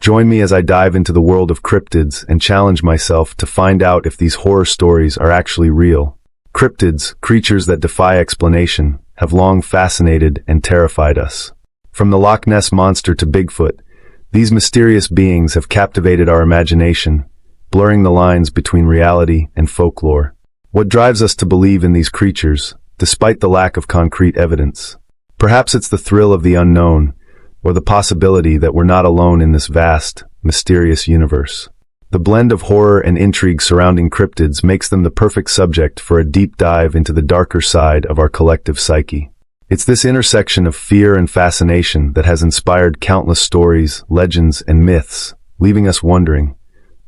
Join me as I dive into the world of cryptids and challenge myself to find out if these horror stories are actually real. Cryptids, creatures that defy explanation, have long fascinated and terrified us. From the Loch Ness Monster to Bigfoot, these mysterious beings have captivated our imagination, blurring the lines between reality and folklore. What drives us to believe in these creatures, despite the lack of concrete evidence? Perhaps it's the thrill of the unknown, or the possibility that we're not alone in this vast, mysterious universe. The blend of horror and intrigue surrounding cryptids makes them the perfect subject for a deep dive into the darker side of our collective psyche. It's this intersection of fear and fascination that has inspired countless stories, legends, and myths, leaving us wondering,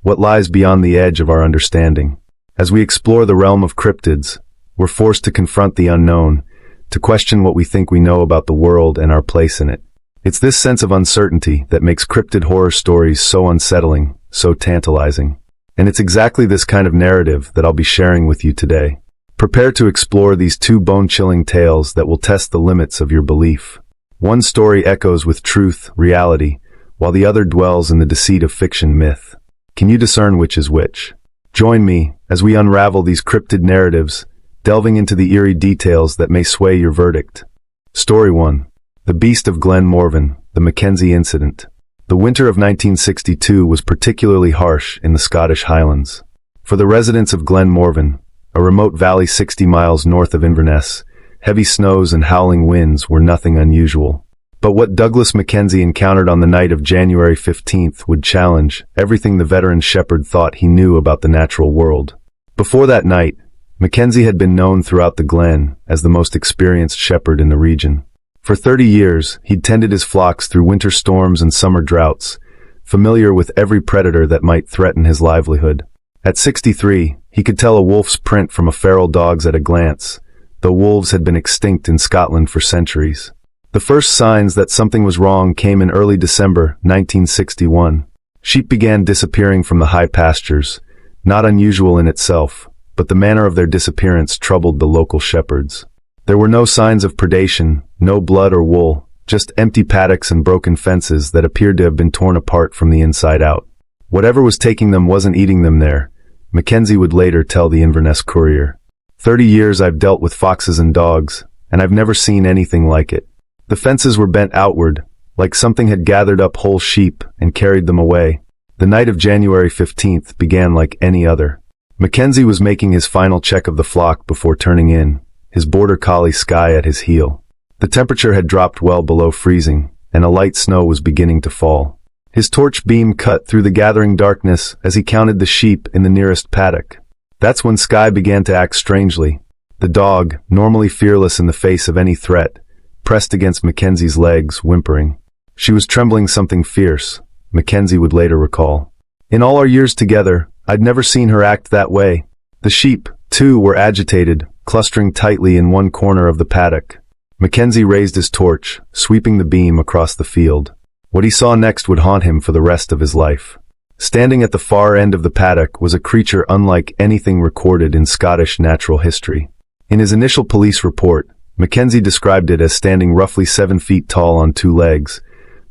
what lies beyond the edge of our understanding? As we explore the realm of cryptids, we're forced to confront the unknown, to question what we think we know about the world and our place in it. It's this sense of uncertainty that makes cryptid horror stories so unsettling, so tantalizing. And it's exactly this kind of narrative that I'll be sharing with you today. Prepare to explore these two bone-chilling tales that will test the limits of your belief. One story echoes with truth, reality, while the other dwells in the deceit of fiction myth. Can you discern which is which? Join me as we unravel these cryptid narratives, delving into the eerie details that may sway your verdict. Story 1. The Beast of Glen Morven, the Mackenzie Incident. The winter of 1962 was particularly harsh in the Scottish Highlands. For the residents of Glen Morven, a remote valley 60 miles north of Inverness, heavy snows and howling winds were nothing unusual. But what Douglas Mackenzie encountered on the night of January 15th would challenge everything the veteran shepherd thought he knew about the natural world. Before that night, Mackenzie had been known throughout the glen as the most experienced shepherd in the region. For 30 years, he'd tended his flocks through winter storms and summer droughts, familiar with every predator that might threaten his livelihood. At 63, he could tell a wolf's print from a feral dog's at a glance, though wolves had been extinct in Scotland for centuries. The first signs that something was wrong came in early December 1961. Sheep began disappearing from the high pastures, not unusual in itself, but the manner of their disappearance troubled the local shepherds. There were no signs of predation, no blood or wool, just empty paddocks and broken fences that appeared to have been torn apart from the inside out. Whatever was taking them wasn't eating them there, Mackenzie would later tell the Inverness Courier. 30 years I've dealt with foxes and dogs, and I've never seen anything like it. The fences were bent outward, like something had gathered up whole sheep and carried them away. The night of January 15th began like any other. Mackenzie was making his final check of the flock before turning in, his border collie Skye at his heel. The temperature had dropped well below freezing, and a light snow was beginning to fall. His torch beam cut through the gathering darkness as he counted the sheep in the nearest paddock. That's when Skye began to act strangely. The dog, normally fearless in the face of any threat, pressed against Mackenzie's legs, whimpering. She was trembling something fierce, Mackenzie would later recall. In all our years together, I'd never seen her act that way. The sheep, too, were agitated, clustering tightly in one corner of the paddock. Mackenzie raised his torch, sweeping the beam across the field. What he saw next would haunt him for the rest of his life. Standing at the far end of the paddock was a creature unlike anything recorded in Scottish natural history. In his initial police report, Mackenzie described it as standing roughly 7 feet tall on 2 legs,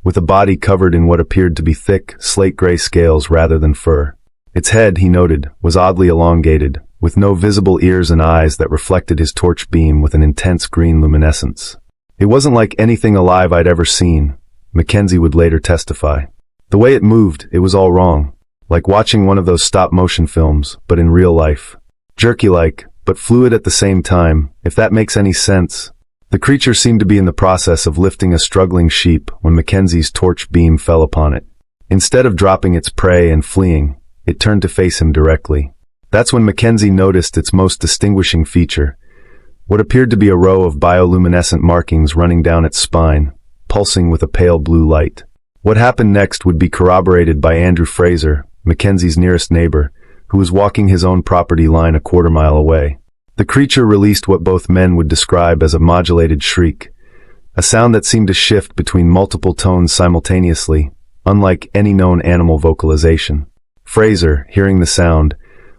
with a body covered in what appeared to be thick, slate-gray scales rather than fur. Its head, he noted, was oddly elongated, with no visible ears and eyes that reflected his torch beam with an intense green luminescence. It wasn't like anything alive I'd ever seen, Mackenzie would later testify. The way it moved, it was all wrong, like watching one of those stop-motion films, but in real life. Jerky-like, but fluid at the same time, if that makes any sense. The creature seemed to be in the process of lifting a struggling sheep when Mackenzie's torch beam fell upon it. Instead of dropping its prey and fleeing, it turned to face him directly. That's when Mackenzie noticed its most distinguishing feature, what appeared to be a row of bioluminescent markings running down its spine, pulsing with a pale blue light. What happened next would be corroborated by Andrew Fraser, Mackenzie's nearest neighbor, who was walking his own property line a quarter-mile away. The creature released what both men would describe as a modulated shriek, a sound that seemed to shift between multiple tones simultaneously, unlike any known animal vocalization. Fraser, hearing the sound,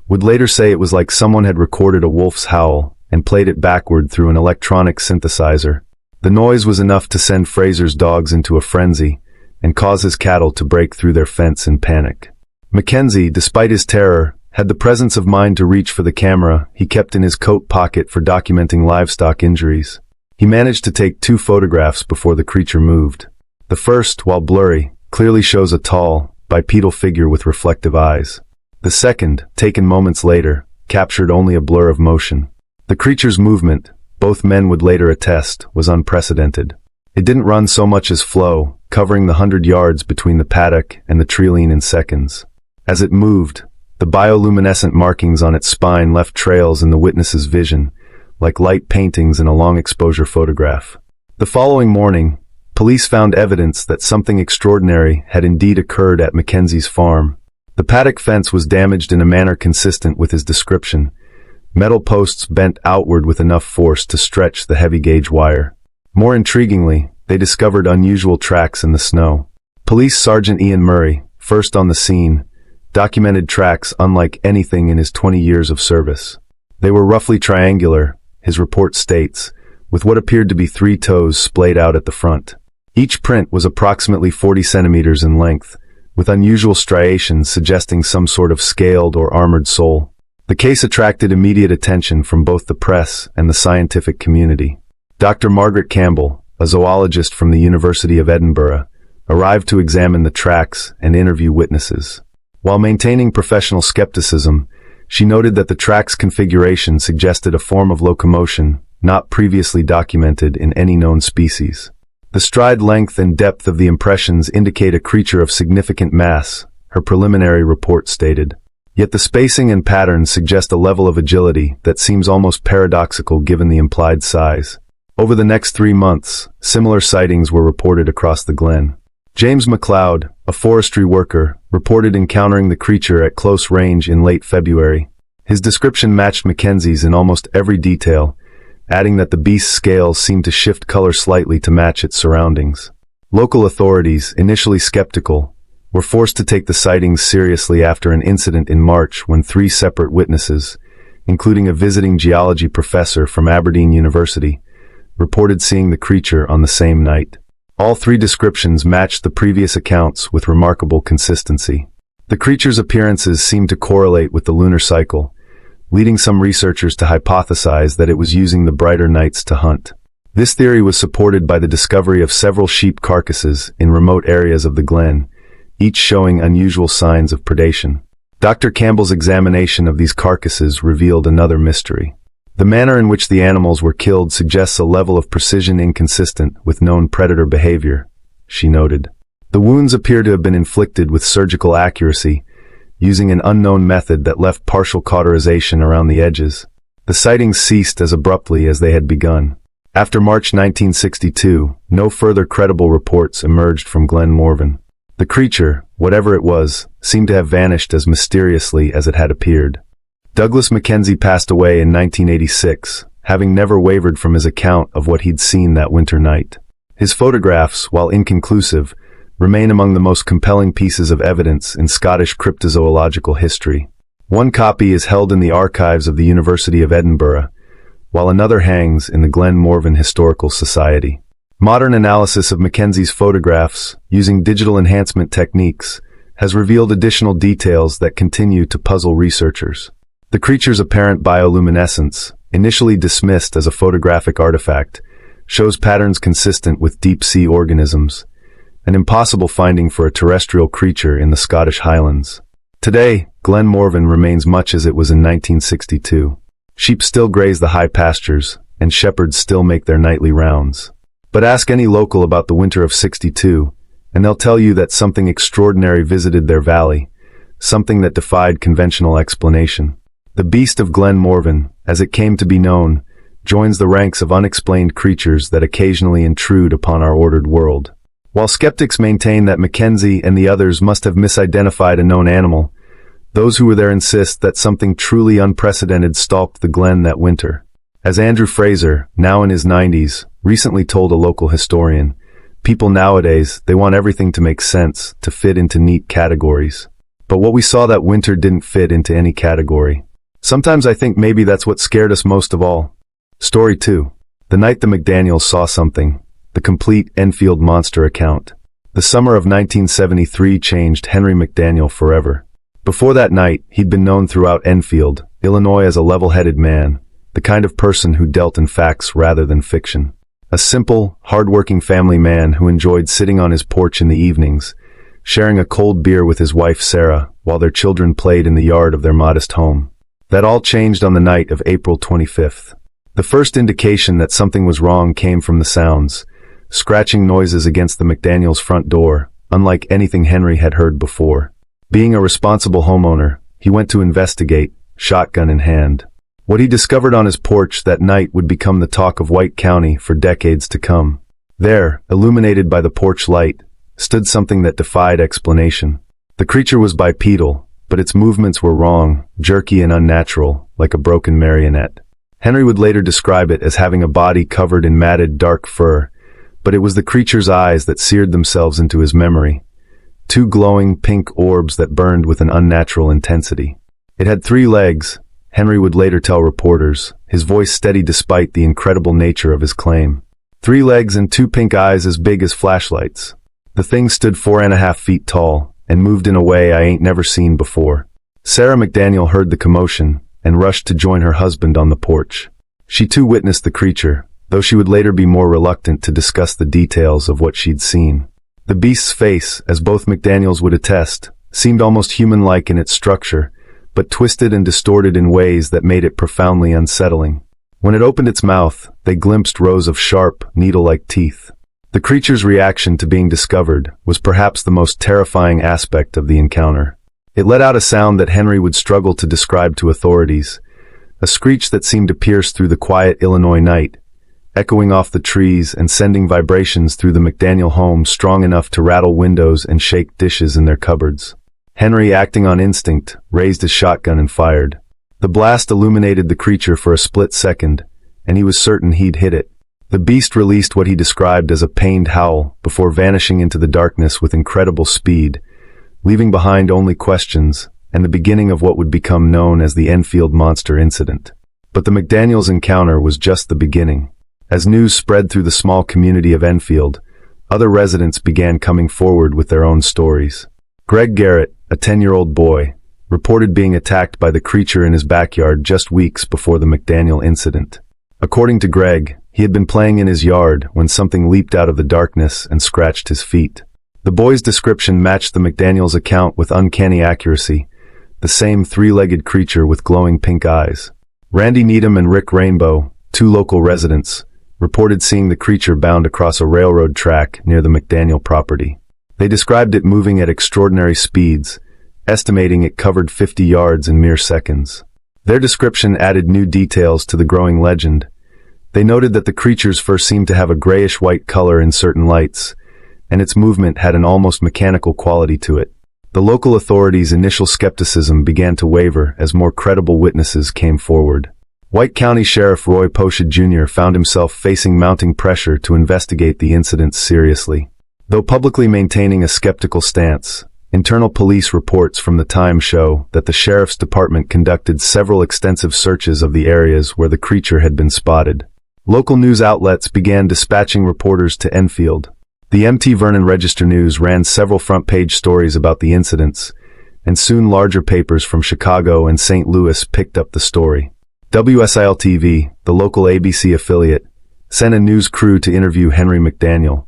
would later say it was like someone had recorded a wolf's howl and played it backward through an electronic synthesizer. The noise was enough to send Fraser's dogs into a frenzy, and cause his cattle to break through their fence in panic. Mackenzie, despite his terror, had the presence of mind to reach for the camera he kept in his coat pocket for documenting livestock injuries. He managed to take 2 photographs before the creature moved. The first, while blurry, clearly shows a tall, bipedal figure with reflective eyes. The second, taken moments later, captured only a blur of motion. The creature's movement, both men would later attest, was unprecedented. It didn't run so much as flow, covering the 100 yards between the paddock and the treeline in seconds. As it moved, the bioluminescent markings on its spine left trails in the witness's vision, like light paintings in a long-exposure photograph. The following morning, police found evidence that something extraordinary had indeed occurred at Mackenzie's farm. The paddock fence was damaged in a manner consistent with his description. Metal posts bent outward with enough force to stretch the heavy-gauge wire. More intriguingly, they discovered unusual tracks in the snow. Police Sergeant Ian Murray, first on the scene, documented tracks unlike anything in his 20 years of service. They were roughly triangular, his report states, with what appeared to be 3 toes splayed out at the front. Each print was approximately 40 centimeters in length, with unusual striations suggesting some sort of scaled or armored sole. The case attracted immediate attention from both the press and the scientific community. Dr. Margaret Campbell, a zoologist from the University of Edinburgh, arrived to examine the tracks and interview witnesses. While maintaining professional skepticism, she noted that the track's configuration suggested a form of locomotion not previously documented in any known species. The stride length and depth of the impressions indicate a creature of significant mass, her preliminary report stated. Yet the spacing and patterns suggest a level of agility that seems almost paradoxical given the implied size. Over the next 3 months, similar sightings were reported across the glen. James McLeod, a forestry worker, reported encountering the creature at close range in late February. His description matched Mackenzie's in almost every detail, adding that the beast's scales seemed to shift color slightly to match its surroundings. Local authorities, initially skeptical, were forced to take the sightings seriously after an incident in March when 3 separate witnesses, including a visiting geology professor from Aberdeen University, reported seeing the creature on the same night. All 3 descriptions matched the previous accounts with remarkable consistency. The creature's appearances seemed to correlate with the lunar cycle, leading some researchers to hypothesize that it was using the brighter nights to hunt. This theory was supported by the discovery of several sheep carcasses in remote areas of the glen, each showing unusual signs of predation. Dr. Campbell's examination of these carcasses revealed another mystery. The manner in which the animals were killed suggests a level of precision inconsistent with known predator behavior, she noted. The wounds appear to have been inflicted with surgical accuracy, using an unknown method that left partial cauterization around the edges. The sightings ceased as abruptly as they had begun. After March 1962, no further credible reports emerged from Glen Morven. The creature, whatever it was, seemed to have vanished as mysteriously as it had appeared. Douglas Mackenzie passed away in 1986, having never wavered from his account of what he'd seen that winter night. His photographs, while inconclusive, remain among the most compelling pieces of evidence in Scottish cryptozoological history. One copy is held in the archives of the University of Edinburgh, while another hangs in the Glen Morven Historical Society. Modern analysis of Mackenzie's photographs, using digital enhancement techniques, has revealed additional details that continue to puzzle researchers. The creature's apparent bioluminescence, initially dismissed as a photographic artifact, shows patterns consistent with deep-sea organisms, an impossible finding for a terrestrial creature in the Scottish Highlands. Today, Glen Morven remains much as it was in 1962. Sheep still graze the high pastures, and shepherds still make their nightly rounds. But ask any local about the winter of '62, and they'll tell you that something extraordinary visited their valley, something that defied conventional explanation. The Beast of Glen Morven, as it came to be known, joins the ranks of unexplained creatures that occasionally intrude upon our ordered world. While skeptics maintain that Mackenzie and the others must have misidentified a known animal, those who were there insist that something truly unprecedented stalked the glen that winter. As Andrew Fraser, now in his 90s, recently told a local historian, people nowadays, they want everything to make sense, to fit into neat categories. But what we saw that winter didn't fit into any category. Sometimes I think maybe that's what scared us most of all. Story 2. The night the McDaniels saw something. The complete Enfield Monster account. The summer of 1973 changed Henry McDaniel forever. Before that night, he'd been known throughout Enfield, Illinois as a level-headed man, the kind of person who dealt in facts rather than fiction. A simple, hard-working family man who enjoyed sitting on his porch in the evenings, sharing a cold beer with his wife Sarah, while their children played in the yard of their modest home. That all changed on the night of April 25th. The first indication that something was wrong came from the sounds, scratching noises against the McDaniels' front door, unlike anything Henry had heard before. Being a responsible homeowner, he went to investigate, shotgun in hand. What he discovered on his porch that night would become the talk of White County for decades to come. There, illuminated by the porch light, stood something that defied explanation. The creature was bipedal, but its movements were wrong, jerky and unnatural, like a broken marionette. Henry would later describe it as having a body covered in matted dark fur, but it was the creature's eyes that seared themselves into his memory. Two glowing pink orbs that burned with an unnatural intensity. It had 3 legs, Henry would later tell reporters, his voice steady despite the incredible nature of his claim. 3 legs and 2 pink eyes as big as flashlights. The thing stood 4.5 feet tall, and moved in a way I ain't never seen before. Sarah McDaniel heard the commotion, and rushed to join her husband on the porch. She too witnessed the creature, though she would later be more reluctant to discuss the details of what she'd seen. The beast's face, as both McDaniels would attest, seemed almost human-like in its structure, but twisted and distorted in ways that made it profoundly unsettling. When it opened its mouth, they glimpsed rows of sharp, needle-like teeth. The creature's reaction to being discovered was perhaps the most terrifying aspect of the encounter. It let out a sound that Henry would struggle to describe to authorities, a screech that seemed to pierce through the quiet Illinois night, echoing off the trees and sending vibrations through the McDaniel home strong enough to rattle windows and shake dishes in their cupboards. Henry, acting on instinct, raised his shotgun and fired. The blast illuminated the creature for a split second, and he was certain he'd hit it. The beast released what he described as a pained howl before vanishing into the darkness with incredible speed, leaving behind only questions and the beginning of what would become known as the Enfield Monster incident. But the McDaniels' encounter was just the beginning. As news spread through the small community of Enfield, other residents began coming forward with their own stories. Greg Garrett, a 10-year-old boy, reported being attacked by the creature in his backyard just weeks before the McDaniel incident. According to Greg, he had been playing in his yard when something leaped out of the darkness and scratched his feet. The boy's description matched the McDaniels' account with uncanny accuracy, the same 3-legged creature with glowing pink eyes. Randy Needham and Rick Rainbow, 2 local residents, reported seeing the creature bound across a railroad track near the McDaniel property. They described it moving at extraordinary speeds, estimating it covered 50 yards in mere seconds. Their description added new details to the growing legend. They noted that the creature's fur seemed to have a grayish-white color in certain lights, and its movement had an almost mechanical quality to it. The local authorities' initial skepticism began to waver as more credible witnesses came forward. White County Sheriff Roy Poshad Jr. found himself facing mounting pressure to investigate the incident seriously. Though publicly maintaining a skeptical stance, internal police reports from the time show that the sheriff's department conducted several extensive searches of the areas where the creature had been spotted. Local news outlets began dispatching reporters to Enfield. The Mt. Vernon Register-News ran several front-page stories about the incidents, and soon larger papers from Chicago and St. Louis picked up the story. WSIL-TV, the local ABC affiliate, sent a news crew to interview Henry McDaniel,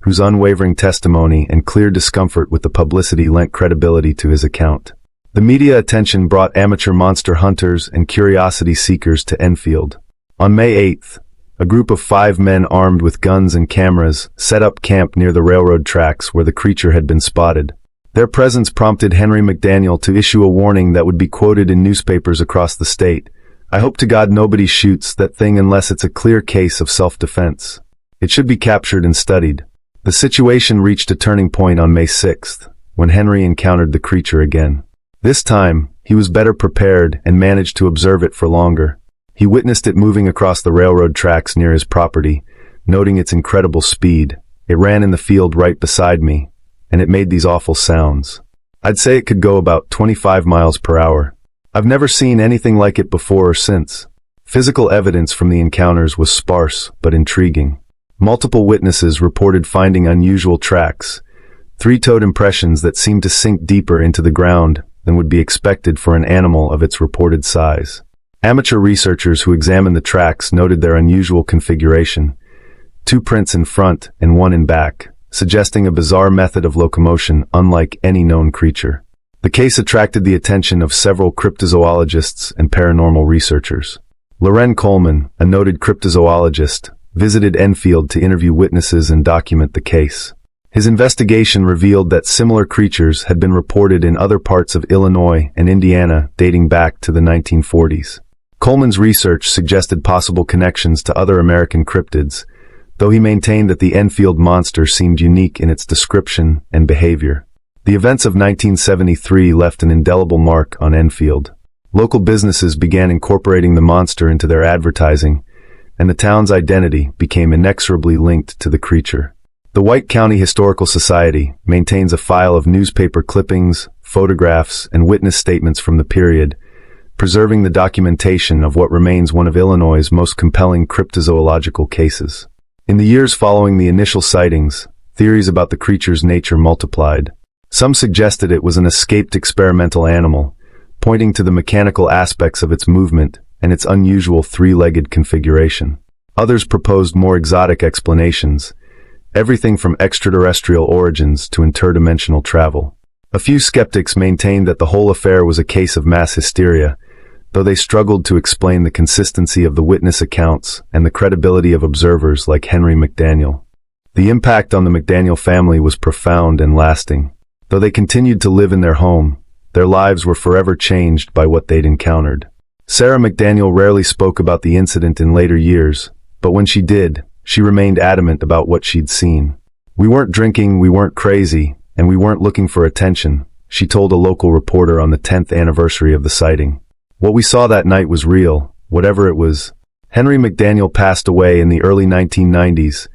whose unwavering testimony and clear discomfort with the publicity lent credibility to his account. The media attention brought amateur monster hunters and curiosity seekers to Enfield. On May 8th, a group of 5 men armed with guns and cameras set up camp near the railroad tracks where the creature had been spotted. Their presence prompted Henry McDaniel to issue a warning that would be quoted in newspapers across the state. "I hope to God nobody shoots that thing unless it's a clear case of self-defense. It should be captured and studied." The situation reached a turning point on May 6th, when Henry encountered the creature again. This time, he was better prepared and managed to observe it for longer. He witnessed it moving across the railroad tracks near his property, noting its incredible speed. It ran in the field right beside me, and it made these awful sounds. I'd say it could go about 25 miles per hour. I've never seen anything like it before or since. Physical evidence from the encounters was sparse but intriguing. Multiple witnesses reported finding unusual tracks, three-toed impressions that seemed to sink deeper into the ground than would be expected for an animal of its reported size. Amateur researchers who examined the tracks noted their unusual configuration, 2 prints in front and 1 in back, suggesting a bizarre method of locomotion unlike any known creature. The case attracted the attention of several cryptozoologists and paranormal researchers. Loren Coleman, a noted cryptozoologist, visited Enfield to interview witnesses and document the case. His investigation revealed that similar creatures had been reported in other parts of Illinois and Indiana dating back to the 1940s. Coleman's research suggested possible connections to other American cryptids, though he maintained that the Enfield Monster seemed unique in its description and behavior. The events of 1973 left an indelible mark on Enfield. Local businesses began incorporating the monster into their advertising, and the town's identity became inexorably linked to the creature. The White County Historical Society maintains a file of newspaper clippings, photographs, and witness statements from the period, preserving the documentation of what remains one of Illinois' most compelling cryptozoological cases. In the years following the initial sightings, theories about the creature's nature multiplied. Some suggested it was an escaped experimental animal, pointing to the mechanical aspects of its movement and its unusual 3-legged configuration. Others proposed more exotic explanations, everything from extraterrestrial origins to interdimensional travel. A few skeptics maintained that the whole affair was a case of mass hysteria, though they struggled to explain the consistency of the witness accounts and the credibility of observers like Henry McDaniel. The impact on the McDaniel family was profound and lasting. Though they continued to live in their home, their lives were forever changed by what they'd encountered. Sarah McDaniel rarely spoke about the incident in later years, but when she did, she remained adamant about what she'd seen. "We weren't drinking, we weren't crazy, and we weren't looking for attention," she told a local reporter on the 10th anniversary of the sighting. "What we saw that night was real, whatever it was." Henry McDaniel passed away in the early 1990s,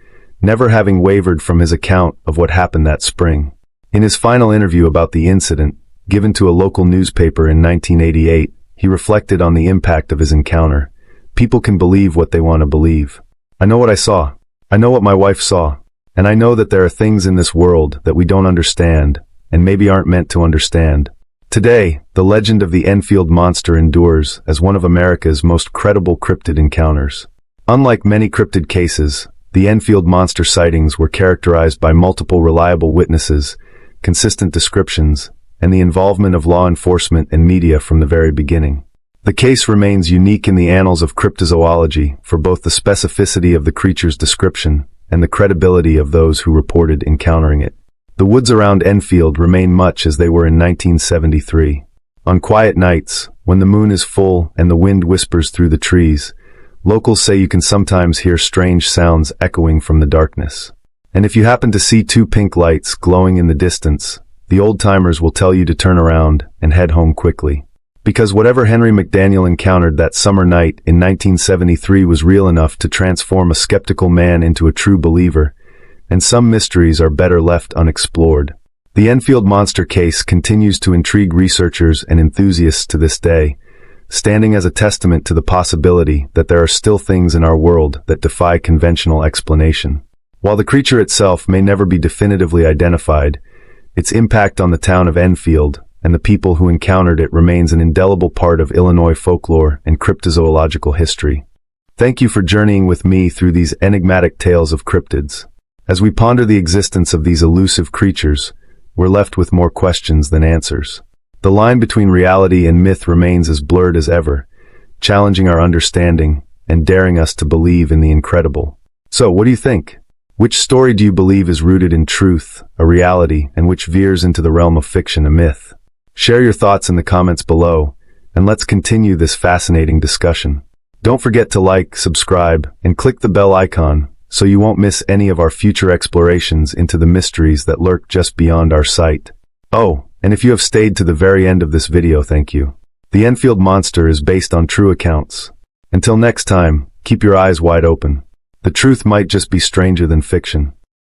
never having wavered from his account of what happened that spring. In his final interview about the incident, given to a local newspaper in 1988, he reflected on the impact of his encounter. "People can believe what they want to believe. I know what I saw. I know what my wife saw. And I know that there are things in this world that we don't understand, and maybe aren't meant to understand." Today, the legend of the Enfield Monster endures as one of America's most credible cryptid encounters. Unlike many cryptid cases, the Enfield Monster sightings were characterized by multiple reliable witnesses, consistent descriptions, and the involvement of law enforcement and media from the very beginning. The case remains unique in the annals of cryptozoology for both the specificity of the creature's description and the credibility of those who reported encountering it. The woods around Enfield remain much as they were in 1973. On quiet nights, when the moon is full and the wind whispers through the trees, locals say you can sometimes hear strange sounds echoing from the darkness. And if you happen to see 2 pink lights glowing in the distance, the old-timers will tell you to turn around and head home quickly. Because whatever Henry McDaniel encountered that summer night in 1973 was real enough to transform a skeptical man into a true believer, and some mysteries are better left unexplored. The Enfield Monster case continues to intrigue researchers and enthusiasts to this day, standing as a testament to the possibility that there are still things in our world that defy conventional explanation. While the creature itself may never be definitively identified, its impact on the town of Enfield and the people who encountered it remains an indelible part of Illinois folklore and cryptozoological history. Thank you for journeying with me through these enigmatic tales of cryptids. As we ponder the existence of these elusive creatures, we're left with more questions than answers. The line between reality and myth remains as blurred as ever, challenging our understanding and daring us to believe in the incredible. So, what do you think? Which story do you believe is rooted in truth, a reality, and which veers into the realm of fiction, a myth? Share your thoughts in the comments below, and let's continue this fascinating discussion. Don't forget to like, subscribe, and click the bell icon so you won't miss any of our future explorations into the mysteries that lurk just beyond our sight. Oh, and if you have stayed to the very end of this video, thank you. The Enfield Monster is based on true accounts. Until next time, keep your eyes wide open. The truth might just be stranger than fiction.